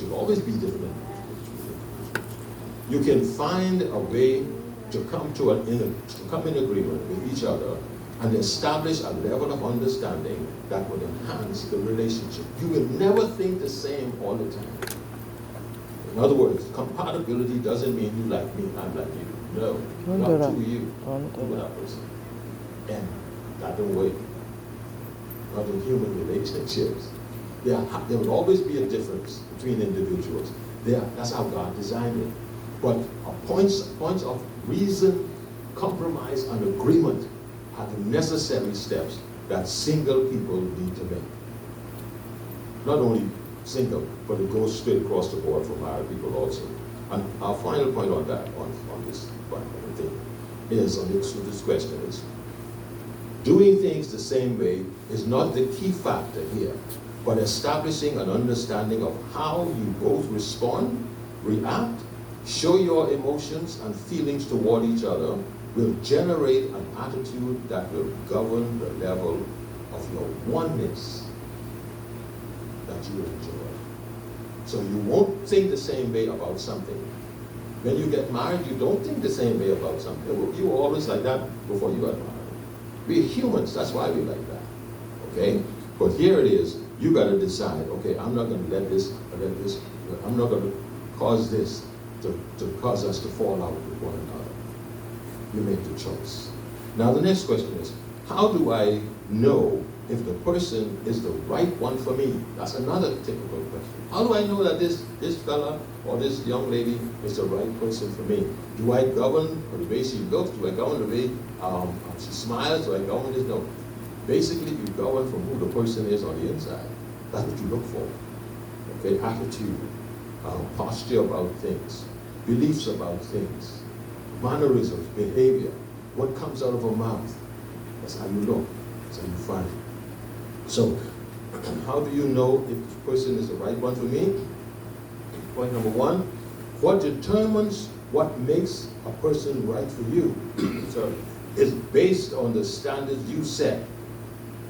should always be different. You can find a way to come in agreement with each other and establish a level of understanding that would enhance the relationship. You will never think the same all the time. In other words, compatibility doesn't mean you like me, I'm like you. No, not to you, to that person. And that don't work. Not in human relationships. There will always be a difference between individuals. That's how God designed it. But points of reason, compromise, and agreement are the necessary steps that single people need to make. Not only single, but it goes straight across the board for married people also. And our final point on that, on this thing, is on this question is, doing things the same way is not the key factor here, but establishing an understanding of how you both respond, react, show your emotions and feelings toward each other will generate an attitude that will govern the level of your oneness that you enjoy. So you won't think the same way about something. When you get married, you don't think the same way about something. You were always like that before you got married. We're humans, that's why we're like that. Okay? But here it is, you gotta decide, okay, I'm not gonna I'm not gonna cause this to cause us to fall out with one another. You make the choice. Now the next question is, how do I know if the person is the right one for me? That's another typical question. How do I know that this fella or this young lady is the right person for me? Do I govern the way she looks? Do I govern the way she smiles? Do I govern this? No. Basically, you govern from who the person is on the inside. That's what you look for. Okay, attitude, posture about things, beliefs about things, mannerisms, behavior, what comes out of her mouth. That's how you look. That's how you find. So, how do you know if this person is the right one for me? Point number one, what determines what makes a person right for you is based on the standards you set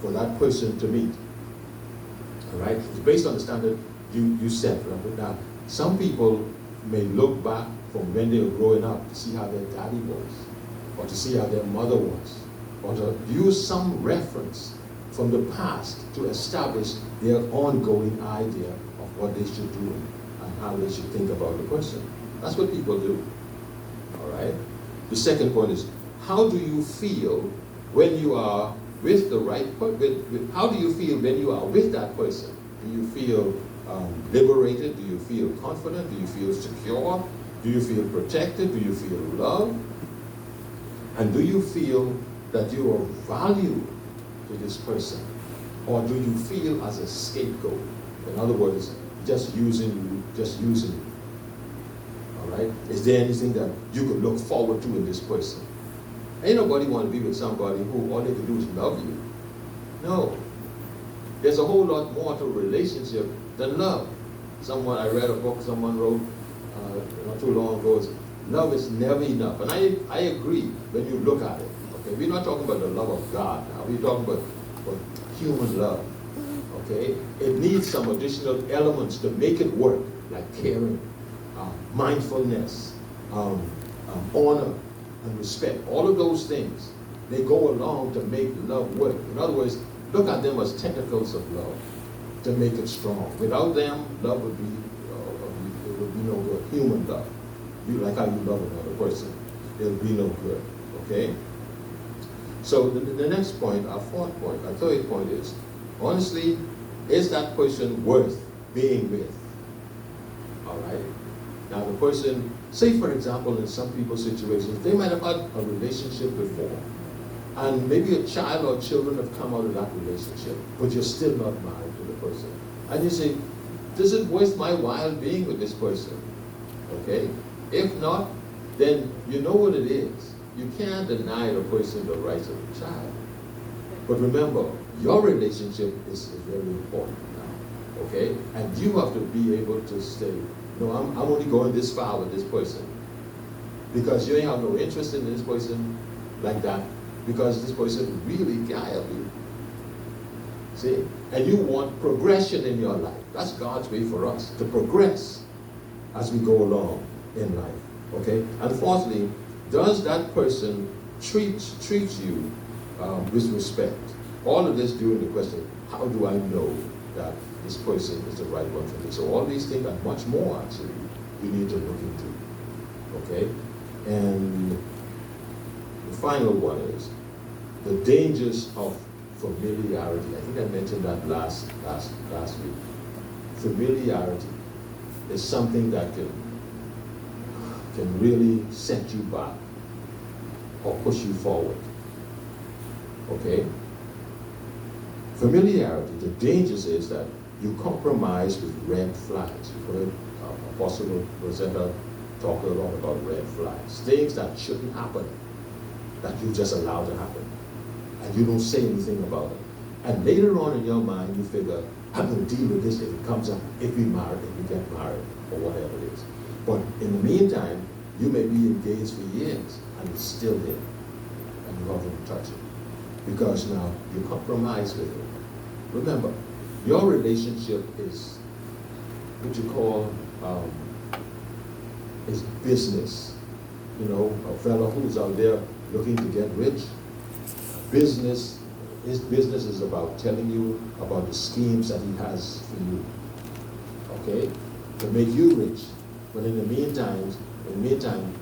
for that person to meet. All right? It's based on the standard you set. Now, some people may look back from when they were growing up to see how their daddy was, or to see how their mother was, or to use some reference from the past to establish their ongoing idea of what they should do and how they should think about the person. That's what people do. All right? The second point is, how do you feel when you are with the right person? How do you feel when you are with that person? Do you feel liberated? Do you feel confident? Do you feel secure? Do you feel protected? Do you feel loved? And do you feel that you are valued to this person? Or do you feel as a scapegoat? In other words, just using you. All right? Is there anything that you could look forward to in this person? Ain't nobody want to be with somebody who all they can do is love you. No. There's a whole lot more to a relationship than love. I read a book someone wrote not too long ago, love is never enough. And I agree when you look at it. Okay, we're not talking about the love of God now. We're talking about human love. Okay, it needs some additional elements to make it work, like caring, mindfulness, honor, and respect. All of those things, they go along to make love work. In other words, look at them as tentacles of love to make it strong. Without them, love would be no good. Human love, like how you love another person, it would be no good. Okay. So the next point, our third point is, honestly, is that person worth being with? All right. Now the person, say for example, in some people's situations, they might have had a relationship before, and maybe a child or children have come out of that relationship, but you're still not married to the person. And you say, is it worth my while being with this person? Okay? If not, then you know what it is. You can't deny the person the rights of the child. But remember, your relationship is very important now. Okay? And you have to be able to say, no, I'm only going this far with this person. Because you ain't have no interest in this person like that. Because this person really can't help you. See? and you want progression in your life. That's God's way for us, to progress as we go along in life. Okay? And fourthly, does that person treat you with respect? All of this during the question, how do I know that this person is the right one for me? So all these things and much more, actually, we need to look into. Okay? And the final one is the dangers of familiarity. I think I mentioned that last week. Familiarity is something that can really set you back or push you forward. Okay? Familiarity, the dangers is that you compromise with red flags. You've heard Apostle Rosetta talk a lot about red flags. Things that shouldn't happen, that you just allow to happen. And you don't say anything about it. And later on in your mind, you figure, I'm going to deal with this if it comes up, if we get married, or whatever it is. But in the meantime, you may be engaged for years, and it's still there, and you haven't touched it. Because now you compromise with it. Remember, your relationship is what you call is business. You know, a fellow who's out there looking to get rich, his business is about telling you about the schemes that he has for you, okay, to make you rich. But in the meantime,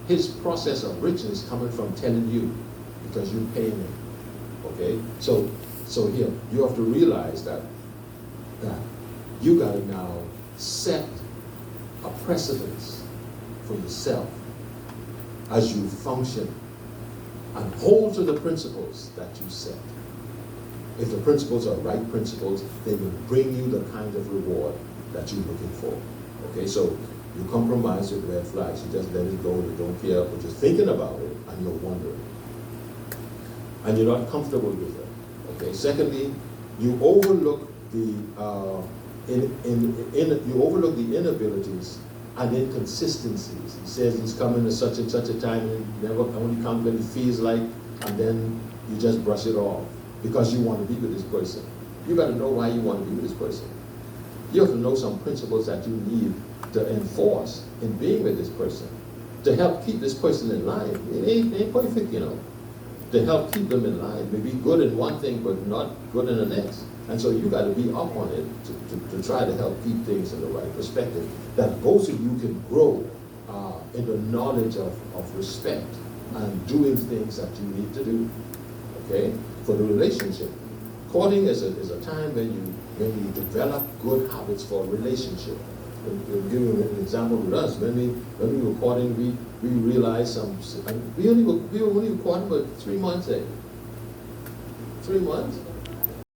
his process of richness is coming from telling you because you're paying him, okay? So here, you have to realize that you got to now set a precedence for yourself as you function and hold to the principles that you set. If the principles are right principles, they will bring you the kind of reward that you're looking for. Okay, so you compromise with red flags. You just let it go, you don't care, but you're thinking about it and you're wondering. And you're not comfortable with it. Okay, secondly, you overlook the inabilities and inconsistencies. He says he's coming at such and such a time, and he never only comes when he feels like, and then you just brush it off because you want to be with this person. You got to know why you want to be with this person. You have to know some principles that you need to enforce in being with this person to help keep this person in line. It ain't perfect, you know. To help keep them in line. Maybe good in one thing, but not good in the next. And so you got to be up on it to try to help keep things in the right perspective. That both of you can grow in the knowledge of respect and doing things that you need to do. Okay? For the relationship. Courting is a time when you develop good habits for a relationship. I'll give you an example with us. When we were courting, we realized we only were courting for 3 months, 3 months?